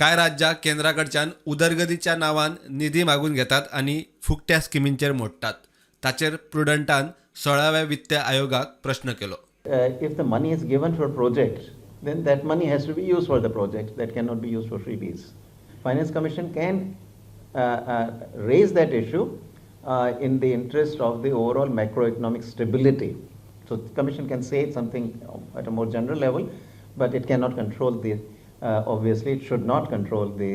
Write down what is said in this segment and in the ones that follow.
काय राज्यां केंद्राकडच्यान उदरगतीच्या नांवान निधी मागून घेतात आणि फुकट्या स्किमींचेर मोडटात. ताचेर प्रुडंटान 16व्या वित्त आयोगाक प्रश्न केलो. If the money is given for projects, then that money has to be used for the project. That cannot be used for freebies. Finance Commission can raise that issue in the interest of the overall macroeconomic stability. So the Commission can say something at a more general level, but it cannot control the. Obviously, it should not control the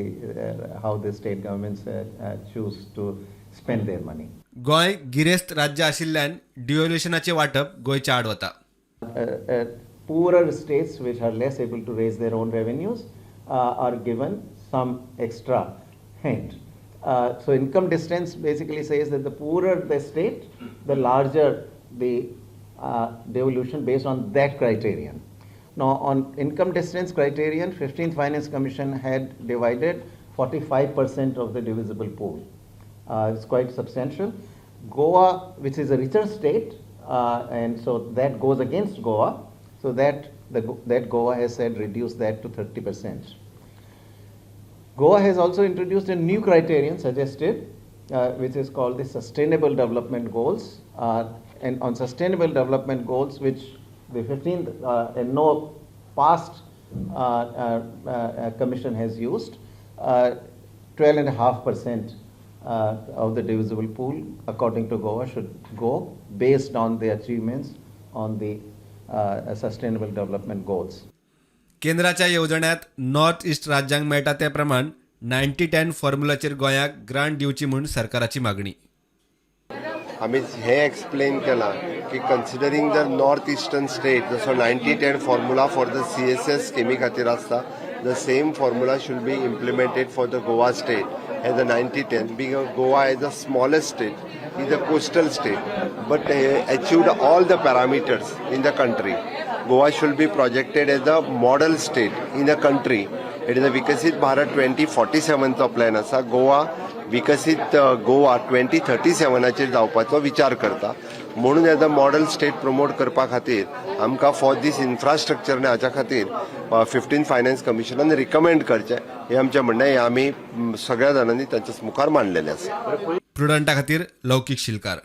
how the state governments choose to spend their money. Goa गिरेस्त राज्य आशिल्ल्यान डिव्होल्युशनाचे वाटप गोंयच्या आड वता. Poorer states which are less able to raise their own revenues are given some extra hint. So income distance basically says that the poorer the state, the larger the devolution based on that criterion. Now on income distance criterion, 15th Finance Commission had divided 45% of the divisible pool. It's quite substantial. Goa, which is a richer state, and so that goes against Goa, so that Goa has said reduce that to 30%. Goa has also introduced a new criterion suggested, which is called the Sustainable Development Goals. And on Sustainable Development Goals, which the 15th and no past commission has used, 12.5% of the divisible pool, according to Goa, should go based on the achievements on the Sustainable Development Goals. केंद्राच्या येवजण्यात north east राज्यांक मेळटा ते प्रमाण 90-10 फॉर्म्युलाचेर गोंयाक grant दिवची म्हूण सरकाराची मागणी. आम्ही हे एक्सप्लेन केला की considering the north eastern state जसो 90-10 फॉर्म्युला फॉर द CSS स्किमी खातीर आसता, the same formula should be implemented for the Goa state as a 90-10, because Goa is the smallest state, is a coastal state, but achieved all the parameters in the country. Goa should be projected as a model state in the country. It is a Vikasit Bharat 2047 चा plan असा. गोवा विकसित Goa 2037 chair जावपाचो विचार करता. म्हणून as a model state promote करपा खातीर आमकां फॉर दीस इन्फ्रास्ट्रक्चर हाच्या खातीर 15th फायनान्स कमिशनान रिकमेंड करचें हे आमचें म्हणणें. हे आमी सगळ्या जाणांनी तांच्या मुखार मांडलेलें आसा. प्रुडंटा खातीर लौकीक शिलकार.